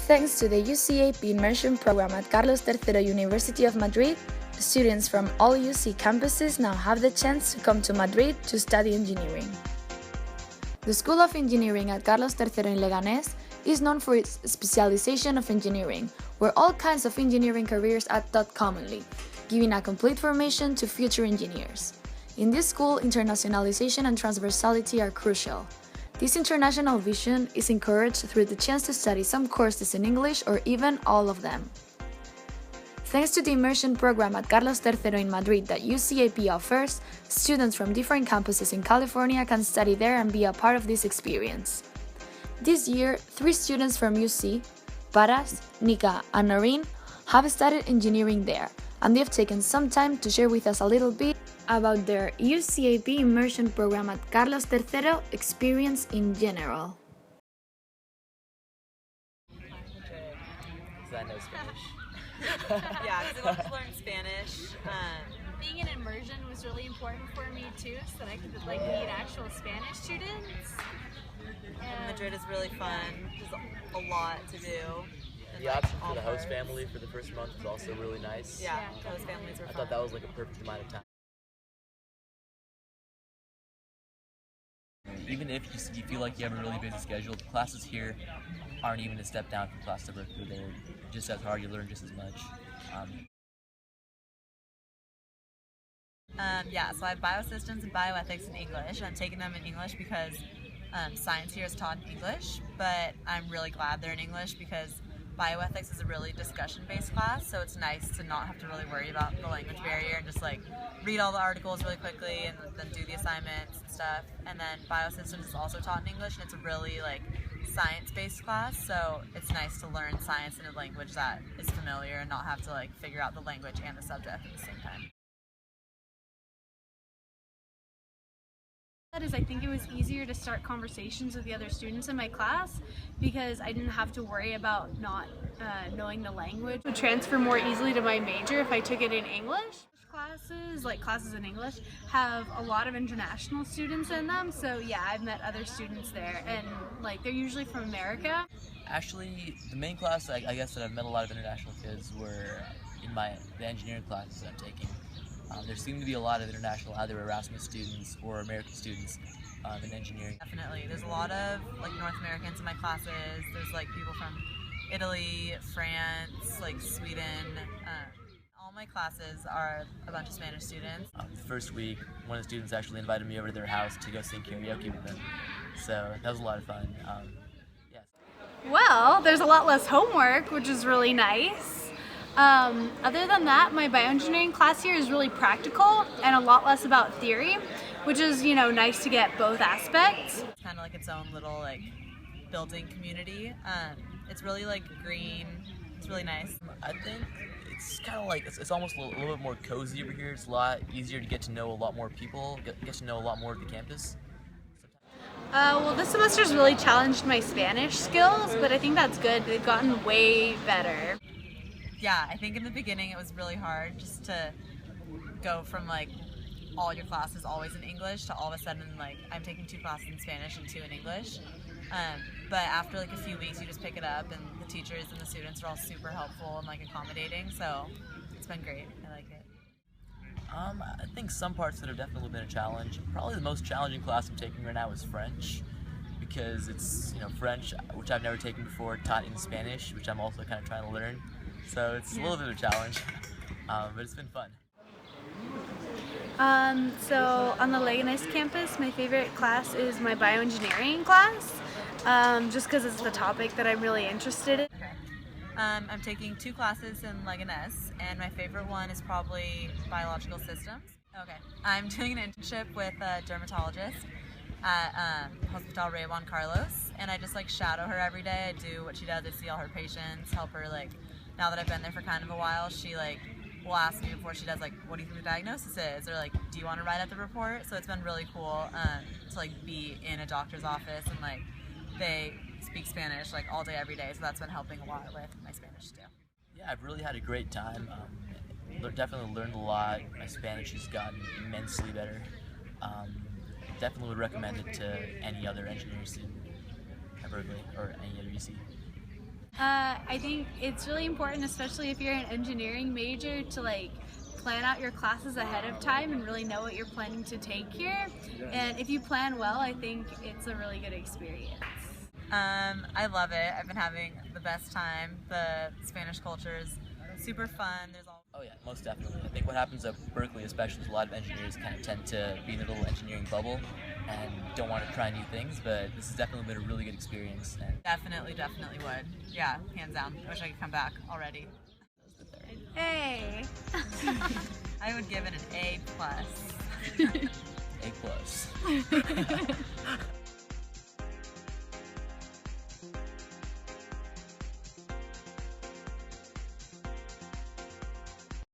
Thanks to the UCEAP Immersion program at Carlos III University of Madrid, students from all UC campuses now have the chance to come to Madrid to study engineering. The School of Engineering at Carlos III in Leganés is known for its specialization of engineering, where all kinds of engineering careers are taught commonly, giving a complete formation to future engineers. In this school, internationalization and transversality are crucial. This international vision is encouraged through the chance to study some courses in English or even all of them. Thanks to the Immersion program at Carlos III in Madrid that UCEAP offers, students from different campuses in California can study there and be a part of this experience. This year, 3 students from UC, Paras, Nika, and Noreen, have studied engineering there, and they've taken some time to share with us a little bit about their UCEAP Immersion program at Carlos III experience in general. Because I know Spanish. Yeah, because I love to learn Spanish. Being in immersion was really important for me too, so that I could meet actual Spanish students. And Madrid is really fun. There's a lot to do. The option for the host family for the first month was also really nice. Yeah, host families were fun. I thought that was like a perfect amount of time. Even if you feel like you have a really busy schedule, the classes here aren't even a step down from class to Berkeley. They're just as hard, you learn just as much. So I have biosystems and bioethics in English. I'm taking them in English because science here is taught in English, but I'm really glad they're in English because bioethics is a really discussion-based class, so it's nice to not have to really worry about the language barrier and just read all the articles really quickly and then do the assignments and stuff. And then biosystems is also taught in English, and it's a really science-based class, so it's nice to learn science in a language that is familiar and not have to figure out the language and the subject at the same time. I think it was easier to start conversations with the other students in my class because I didn't have to worry about not knowing the language. It would transfer more easily to my major if I took it in English. Classes in English, have a lot of international students in them, so yeah, I've met other students there, and they're usually from America. Actually, the main class I guess that I've met a lot of international kids were in the engineering classes that I'm taking. There seem to be a lot of international, either Erasmus students or American students in engineering. Definitely. There's a lot of North Americans in my classes. There's people from Italy, France, Sweden. All my classes are a bunch of Spanish students. The first week, one of the students actually invited me over to their house to go sing karaoke with them. So that was a lot of fun. Yes. Well, there's a lot less homework, which is really nice. Other than that, my bioengineering class here is really practical and a lot less about theory, which is, nice to get both aspects. It's kind of like its own little building community. It's really green. It's really nice. I think it's kind of it's almost a little bit more cozy over here. It's a lot easier to get to know a lot more people, get to know a lot more of the campus. Well, this semester's really challenged my Spanish skills, but I think that's good. They've gotten way better. Yeah, I think in the beginning it was really hard just to go from all your classes always in English to all of a sudden I'm taking 2 classes in Spanish and 2 in English. But after a few weeks you just pick it up, and the teachers and the students are all super helpful and accommodating, so it's been great. I like it. I think some parts that have definitely been a challenge. Probably the most challenging class I'm taking right now is French, because it's French, which I've never taken before, taught in Spanish, which I'm also kind of trying to learn. So it's a little bit of a challenge, but it's been fun. So on the Leganés campus, my favorite class is my bioengineering class, just because it's the topic that I'm really interested in. Okay. I'm taking 2 classes in Leganés, and my favorite one is probably biological systems. Okay. I'm doing an internship with a dermatologist at Hospital Rey Juan Carlos, and I just shadow her every day. I do what she does. I see all her patients, help her now that I've been there for kind of a while, she will ask me before she does what do you think the diagnosis is, or do you want to write out the report? So it's been really cool to be in a doctor's office, and they speak Spanish all day every day, so that's been helping a lot with my Spanish too. Yeah, I've really had a great time. Definitely learned a lot. My Spanish has gotten immensely better. Definitely would recommend it to any other engineering student at Berkeley or any other UC. I think it's really important, especially if you're an engineering major, to plan out your classes ahead of time and really know what you're planning to take here. And if you plan well, I think it's a really good experience. I love it. I've been having the best time. The Spanish culture is super fun. Oh yeah, most definitely. I think what happens at Berkeley especially is a lot of engineers kind of tend to be in a little engineering bubble and don't want to try new things, but this has definitely been a really good experience. And Definitely would. Yeah, hands down. I wish I could come back already. Hey! I would give it an A+. A+.